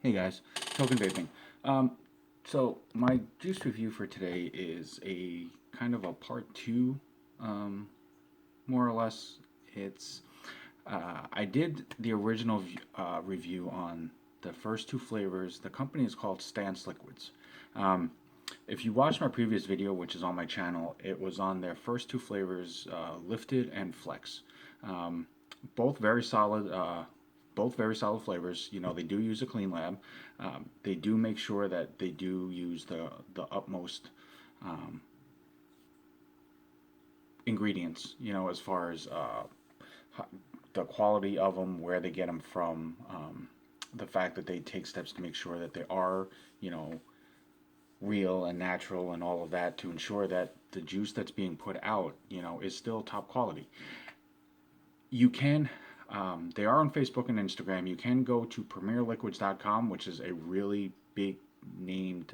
Hey guys, Token Vaping. So my juice review for today is a kind of a part two, um, more or less. It's I did the original review on the first two flavors. The company is called Stance Liquids. Um, if you watched my previous video, which is on my channel, it was on their first two flavors, Lifted and Flex. Um, both very solid. Both very solid flavors. You know, they do use a clean lab. They do make sure that they do use the utmost ingredients. You know, as far as the quality of them, where they get them from, the fact that they take steps to make sure that they are, you know, real and natural and all of that to ensure that the juice that's being put out, you know, is still top quality. You can, they are on Facebook and Instagram. You can go to premierliquids.com, which is a really big named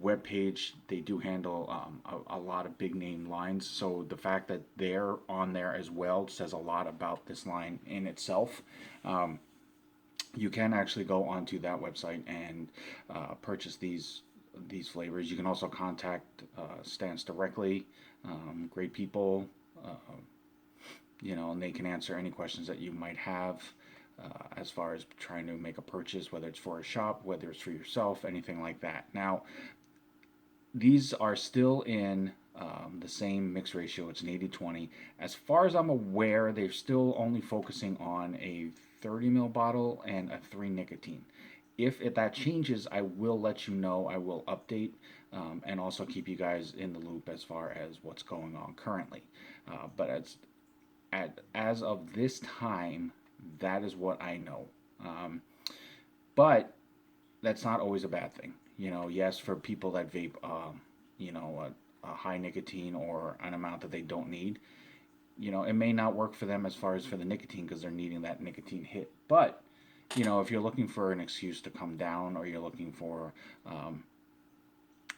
web page. They do handle a lot of big name lines. So the fact that they're on there as well says a lot about this line in itself. You can actually go onto that website and purchase these flavors. You can also contact Stance directly. Great people, you know, and they can answer any questions that you might have as far as trying to make a purchase, whether it's for a shop, whether it's for yourself, anything like that. Now, these are still in the same mix ratio. It's an 80-20. As far as I'm aware, they're still only focusing on a 30 ml bottle and a 3 nicotine. If that changes, I will let you know. I will update and also keep you guys in the loop as far as what's going on currently. But as of this time, that is what I know. But that's not always a bad thing. You know, yes, for people that vape, you know, a high nicotine or an amount that they don't need, you know, it may not work for them as far as for the nicotine because they're needing that nicotine hit. But, you know, if you're looking for an excuse to come down or you're looking for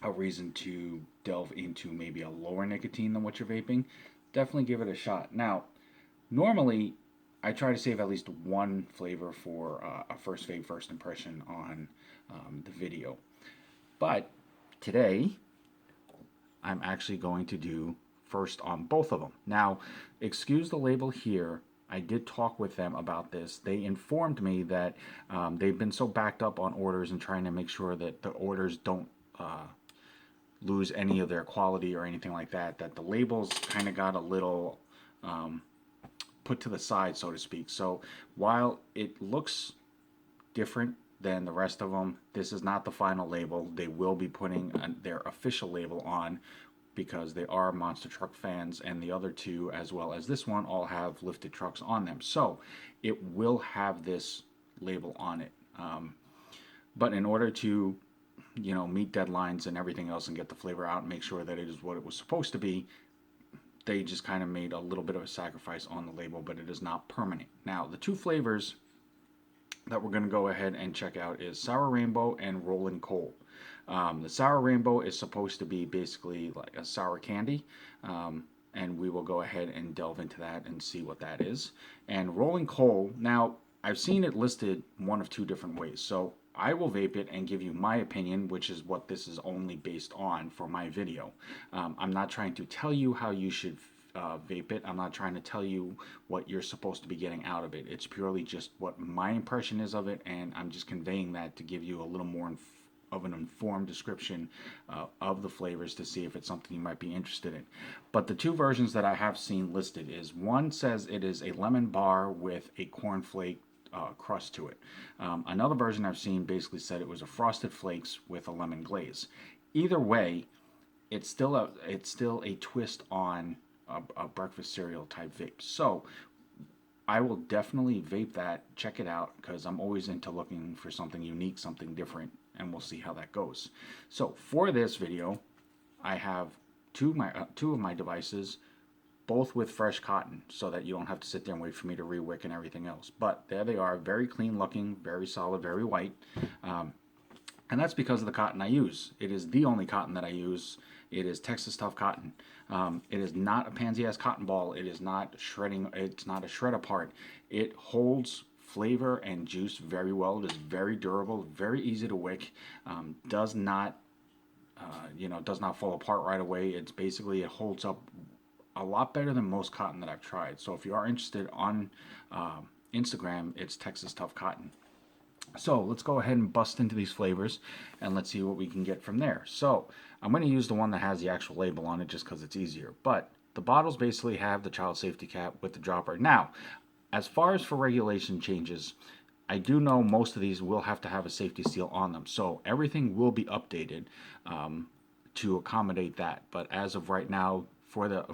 a reason to delve into maybe a lower nicotine than what you're vaping, definitely give it a shot. Now, normally, I try to save at least one flavor for a first vape, first impression on the video. But today, I'm actually going to do first on both of them. Now, excuse the label here. I did talk with them about this. They informed me that they've been so backed up on orders and trying to make sure that the orders don't lose any of their quality or anything like that, that the labels kind of got a little put to the side, so to speak. So while it looks different than the rest of them, this is not the final label. They will be putting their official label on because they are monster truck fans, and the other two, as well as this one, all have lifted trucks on them. So it will have this label on it. But in order to, you know, meet deadlines and everything else and get the flavor out and make sure that it is what it was supposed to be, they just kind of made a little bit of a sacrifice on the label, but it is not permanent. Now, the two flavors that we're going to go ahead and check out is Sour Rainbow and Rollin Coal. The Sour Rainbow is supposed to be basically like a sour candy, and we will go ahead and delve into that and see what that is. And Rolling Coal, now I've seen it listed one of two different ways, so I will vape it and give you my opinion, which is what this is only based on for my video. I'm not trying to tell you how you should vape it. I'm not trying to tell you what you're supposed to be getting out of it. It's purely just what my impression is of it, and I'm just conveying that to give you a little more of an informed description of the flavors to see if it's something you might be interested in. But the two versions that I have seen listed is one says it is a lemon bar with a cornflake crust to it. Another version I've seen basically said it was a frosted flakes with a lemon glaze. Either way, it's still a twist on a breakfast cereal type vape. So I will definitely vape that, check it out, because I'm always into looking for something unique, something different, and we'll see how that goes. So for this video, I have two of my devices, both with fresh cotton, so that you don't have to sit there and wait for me to rewick and everything else. But there they are, very clean looking, very solid, very white. And that's because of the cotton I use. It is the only cotton that I use. It is Texas Tough cotton. It is not a pansy-ass cotton ball. It is not shredding. It's not a shred apart. It holds flavor and juice very well. It is very durable, very easy to wick, does not does not fall apart right away. It's basically, it holds up a lot better than most cotton that I've tried. So if you are interested, on Instagram, it's Texas Tough Cotton. So let's go ahead and bust into these flavors and let's see what we can get from there. So I'm going to use the one that has the actual label on it just because it's easier. But the bottles basically have the child safety cap with the dropper. Now, as far as for regulation changes, I do know most of these will have to have a safety seal on them. So everything will be updated to accommodate that. But as of right now, for the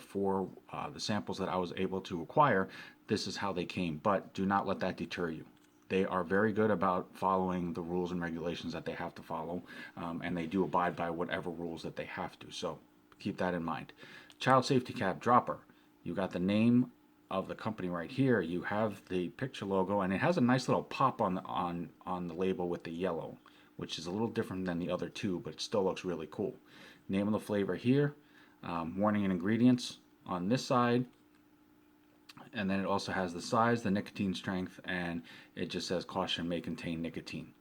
samples that I was able to acquire, this is how they came. But do not let that deter you. They are very good about following the rules and regulations that they have to follow, and they do abide by whatever rules that they have to. So keep that in mind. Child safety cap dropper. You got the name of the company right here. You have the picture logo, and it has a nice little pop on the label with the yellow, which is a little different than the other two, but it still looks really cool. Name of the flavor here. Warning and ingredients on this side. And then it also has the size, the nicotine strength, and it just says caution, may contain nicotine.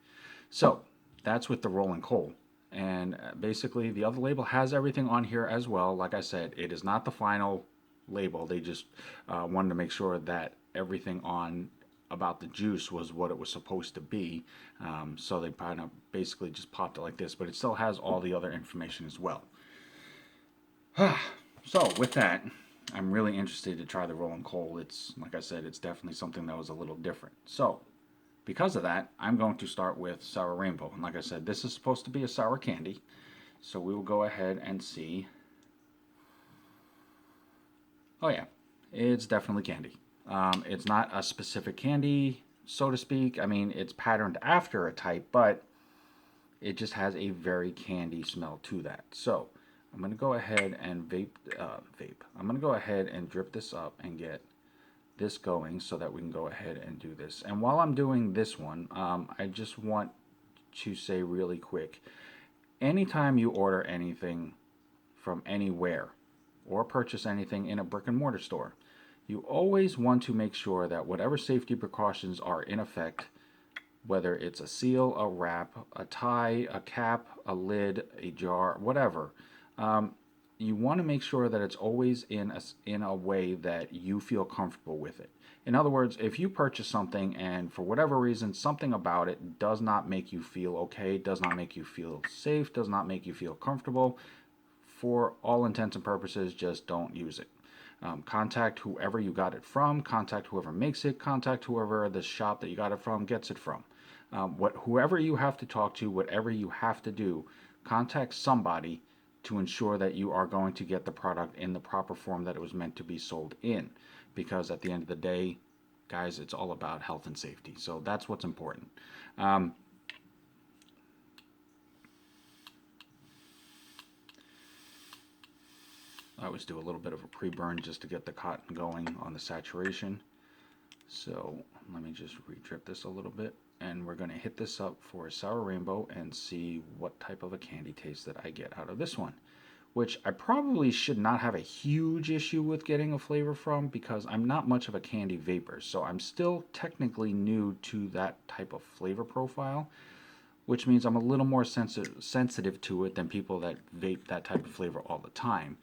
So that's with the Rollin coal. And basically the other label has everything on here as well. Like I said, it is not the final label. They just wanted to make sure that everything on about the juice was what it was supposed to be. So they kind of basically just popped it like this, but it still has all the other information as well. So with that, I'm really interested to try the Rollin coal. It's, like I said, it's definitely something that was a little different. So because of that, I'm going to start with Sour Rainbow. And like I said, this is supposed to be a sour candy. So we will go ahead and see. Oh yeah, it's definitely candy. It's not a specific candy, so to speak. I mean, it's patterned after a type, but it just has a very candy smell to that. So I'm going to go ahead and I'm going to go ahead and drip this up and get this going so that we can go ahead and do this. And while I'm doing this one, I just want to say really quick, anytime you order anything from anywhere or purchase anything in a brick and mortar store, you always want to make sure that whatever safety precautions are in effect, whether it's a seal, a wrap, a tie, a cap, a lid, a jar, whatever, you want to make sure that it's always in a way that you feel comfortable with it. In other words, if you purchase something and for whatever reason something about it does not make you feel okay, does not make you feel safe, does not make you feel comfortable, for all intents and purposes, just don't use it. Contact whoever you got it from, contact whoever makes it, contact whoever the shop that you got it from gets it from. Whoever you have to talk to, whatever you have to do, contact somebody to ensure that you are going to get the product in the proper form that it was meant to be sold in. Because at the end of the day, guys, it's all about health and safety. So that's what's important. I always do a little bit of a pre-burn just to get the cotton going on the saturation. So let me just re-drip this a little bit. And we're going to hit this up for a Sour Rainbow and see what type of a candy taste that I get out of this one. Which I probably should not have a huge issue with getting a flavor from because I'm not much of a candy vapor. So I'm still technically new to that type of flavor profile, which means I'm a little more sensitive to it than people that vape that type of flavor all the time.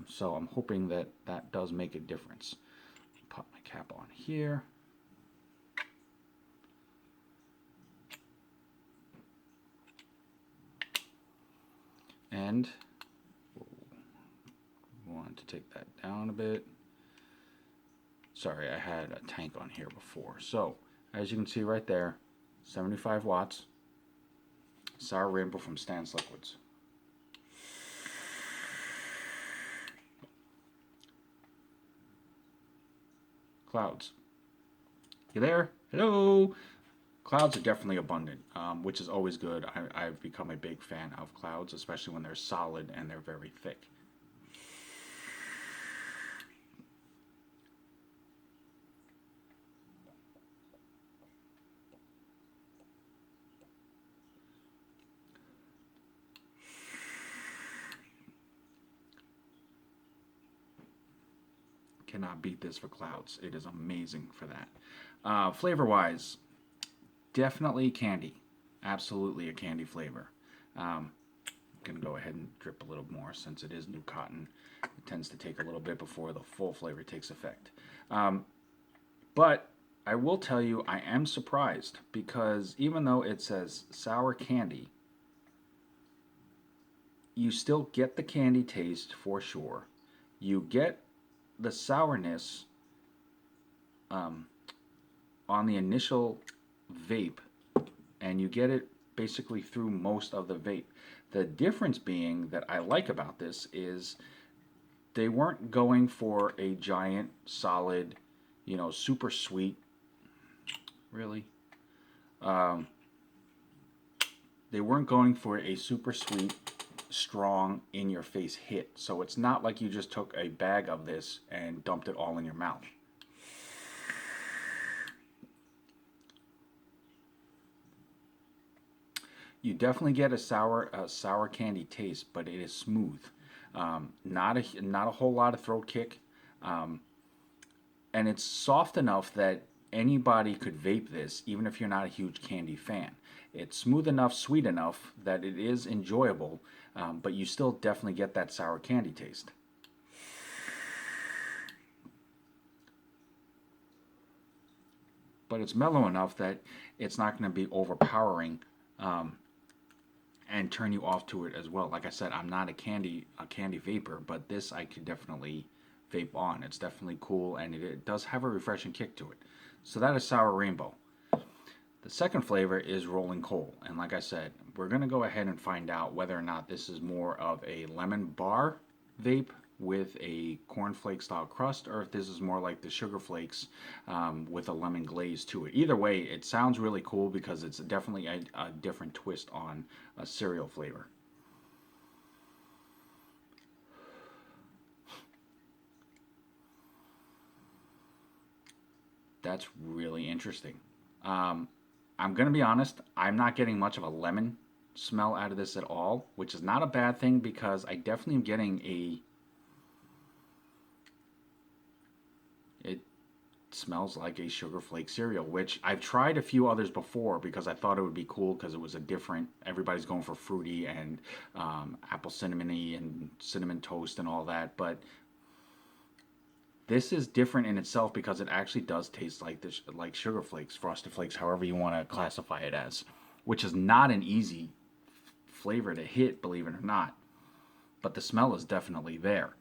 So I'm hoping that that does make a difference. Pop my cap on here. And want to take that down a bit. Sorry, I had a tank on here before. So, as you can see right there, 75 watts, Sour Rainbow from Stance Liquids. Clouds. You there? Hello? Clouds are definitely abundant, which is always good. I've become a big fan of clouds, especially when they're solid and they're very thick. Cannot beat this for clouds. It is amazing for that. Flavor-wise, definitely candy. Absolutely a candy flavor. I'm going to go ahead and drip a little more since it is new cotton. It tends to take a little bit before the full flavor takes effect. But I will tell you, I am surprised because even though it says sour candy, you still get the candy taste for sure. You get the sourness on the initial vape, and you get it basically through most of the vape. The difference being that I like about this is they weren't going for a giant, solid, super sweet. Really? They weren't going for a super sweet, strong, in-your-face hit. So it's not like you just took a bag of this and dumped it all in your mouth. You definitely get a sour candy taste, but it is smooth. Not a whole lot of throat kick, and it's soft enough that anybody could vape this, even if you're not a huge candy fan. It's smooth enough, sweet enough that it is enjoyable, but you still definitely get that sour candy taste. But it's mellow enough that it's not going to be overpowering. And turn you off to it as well. Like I said, I'm not a candy vapor, but this I could definitely vape on. It's definitely cool, and it does have a refreshing kick to it. So that is Sour Rainbow. The second flavor is Rolling Coal, and like I said, we're going to go ahead and find out whether or not this is more of a lemon bar vape with a cornflake style crust, or if this is more like the sugar flakes with a lemon glaze to it. Either way, it sounds really cool because it's definitely a different twist on a cereal flavor. That's really interesting. I'm going to be honest, I'm not getting much of a lemon smell out of this at all, which is not a bad thing because I definitely am getting it smells like a sugar flake cereal, which I've tried a few others before because I thought it would be cool because it was a different, everybody's going for fruity and apple cinnamony and cinnamon toast and all that, but this is different in itself because it actually does taste like this, like sugar flakes, frosted flakes, however you want to classify it as, which is not an easy flavor to hit, believe it or not. But the smell is definitely there.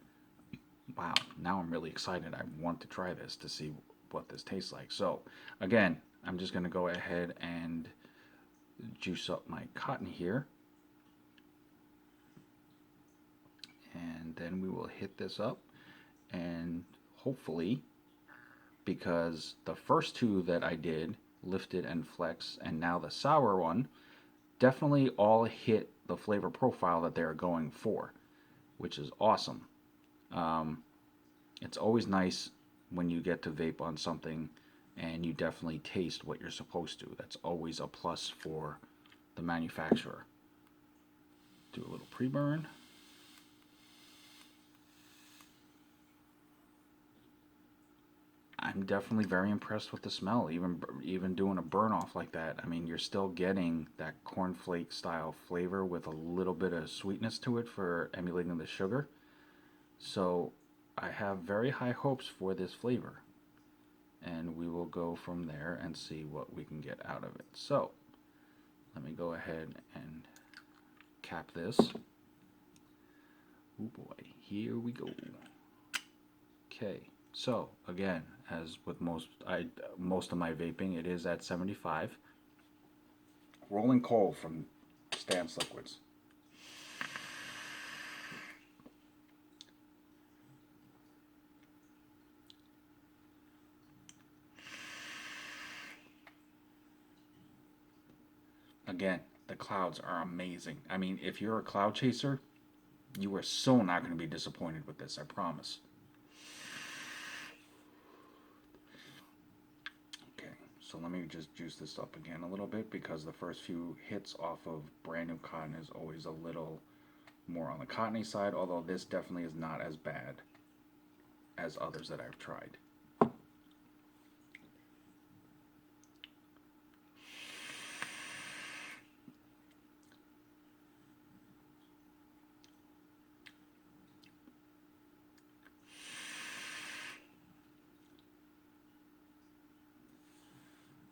Wow, now I'm really excited. I want to try this to see what this tastes like. So, again, I'm just going to go ahead and juice up my cotton here. And then we will hit this up and hopefully, because the first two that I did, Lifted and Flex, and now the sour one, definitely all hit the flavor profile that they're going for, which is awesome. It's always nice when you get to vape on something and you definitely taste what you're supposed to. That's always a plus for the manufacturer. Do a little pre-burn. I'm definitely very impressed with the smell, even doing a burn off like that. I mean, you're still getting that cornflake style flavor with a little bit of sweetness to it for emulating the sugar. So I have very high hopes for this flavor. And we will go from there and see what we can get out of it. So let me go ahead and cap this. Oh boy, here we go. Okay. So again, as with most of my vaping, it is at 75. Rolling Coal from Stance Liquids. Again, the clouds are amazing. I mean, if you're a cloud chaser, you are so not going to be disappointed with this, I promise. So let me just juice this up again a little bit because the first few hits off of brand new cotton is always a little more on the cottony side, although this definitely is not as bad. as others that I've tried.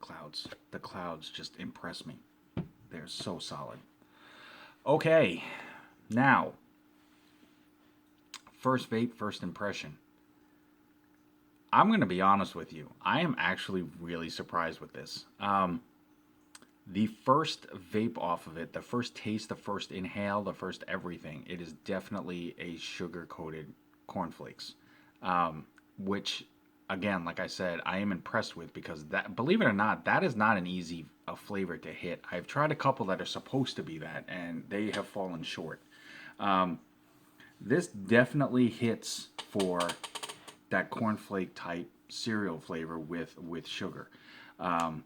Clouds. The clouds just impress me. They're so solid. Okay, now, first vape, first impression. I'm going to be honest with you. I am actually really surprised with this. The first vape off of it, the first taste, the first inhale, the first everything, it is definitely a sugar-coated cornflakes, which, again, like I said, I am impressed with because that, believe it or not, that is not an easy flavor to hit. I've tried a couple that are supposed to be that, and they have fallen short. This definitely hits for that cornflake type cereal flavor with sugar. I'm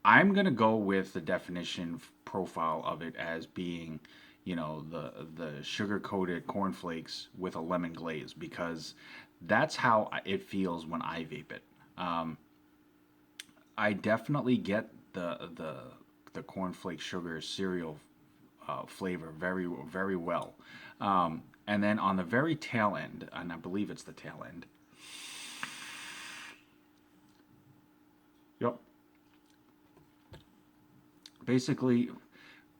gonna go with the definition profile of it as being, the sugar coated cornflakes with a lemon glaze because that's how it feels when I vape it. I definitely get the cornflake sugar cereal flavor very very well. And then on the very tail end, and I believe it's the tail end. Yep. Basically,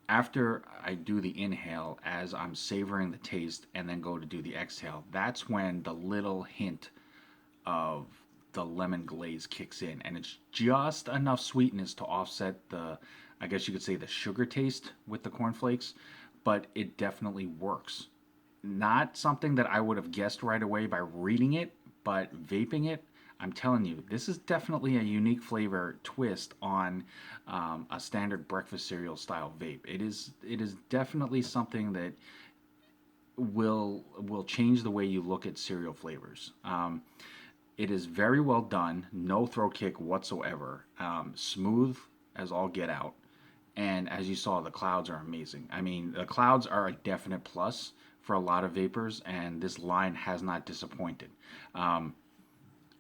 after I do the inhale, as I'm savoring the taste and then go to do the exhale, that's when the little hint of the lemon glaze kicks in. And it's just enough sweetness to offset the, I guess you could say, the sugar taste with the cornflakes, but it definitely works. Not something that I would have guessed right away by reading it, but vaping it, I'm telling you, this is definitely a unique flavor twist on a standard breakfast cereal style vape. It is definitely something that will change the way you look at cereal flavors. It is very well done, no throat kick whatsoever, smooth as all get out. And as you saw, the clouds are amazing. I mean, the clouds are a definite plus for a lot of vapors, and this line has not disappointed.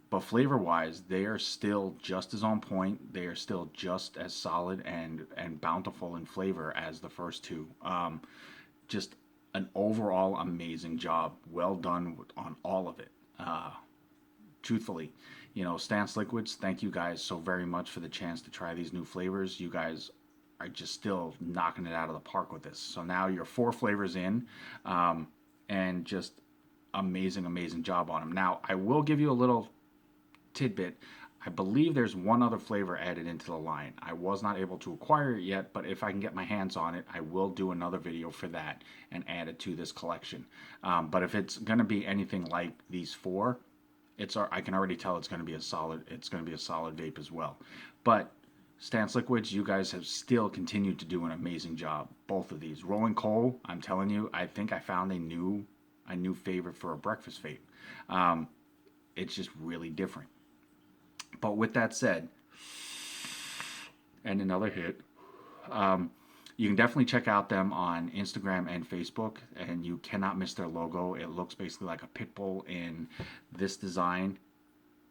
But flavor wise, they are still just as on point. They are still just as solid and bountiful in flavor as the first two. Just an overall amazing job. Well done on all of it. Truthfully, Stance Liquids, thank you guys so very much for the chance to try these new flavors. You guys are just still knocking it out of the park with this. So now you're 4 flavors in, and just amazing job on them. Now, I will give you a little tidbit. I believe there's one other flavor added into the line. I was not able to acquire it yet, but if I can get my hands on it, I will do another video for that and add it to this collection. But if it's going to be anything like these 4, I can already tell it's going to be a solid vape as well. But Stance Liquids, you guys have still continued to do an amazing job. Both of these. Rollin Coal, I'm telling you, I think I found a new favorite for a breakfast vape. It's just really different. But with that said, and another hit, you can definitely check out them on Instagram and Facebook, and you cannot miss their logo. It looks basically like a pit bull in this design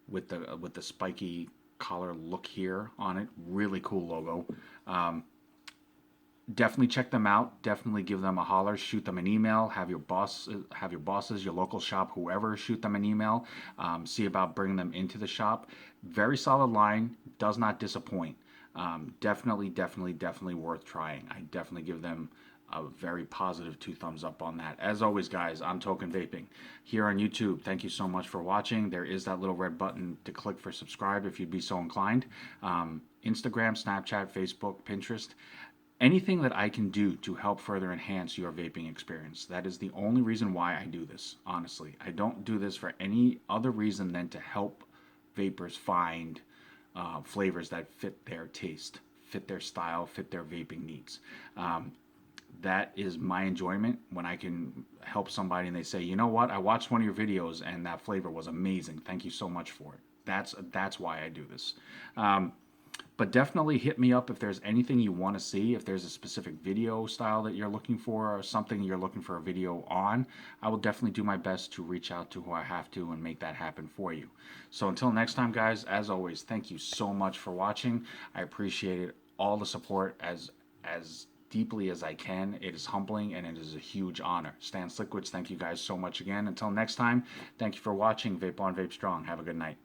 with the spiky collar look here on it. Really cool logo. Definitely check them out. Definitely give them a holler. Shoot them an email. Have your bosses, your local shop, whoever, shoot them an email. See about bringing them into the shop. Very solid line. Does not disappoint. Definitely worth trying. I definitely give them a very positive 2 thumbs up on that. As always, guys, I'm Token Vaping here on YouTube. Thank you so much for watching. There is that little red button to click for subscribe if you'd be so inclined. Instagram, Snapchat, Facebook, Pinterest. Anything that I can do to help further enhance your vaping experience. That is the only reason why I do this, honestly. I don't do this for any other reason than to help vapors find flavors that fit their taste, fit their style, fit their vaping needs. That is my enjoyment when I can help somebody and they say, you know what, I watched one of your videos and that flavor was amazing. Thank you so much for it. That's why I do this. But definitely hit me up if there's anything you want to see, if there's a specific video style that you're looking for or something you're looking for a video on. I will definitely do my best to reach out to who I have to and make that happen for you. So until next time, guys, as always, thank you so much for watching. I appreciate it, all the support as deeply as I can. It is humbling and it is a huge honor. Stance Liquids, thank you guys so much again. Until next time, thank you for watching. Vape on, Vape Strong. Have a good night.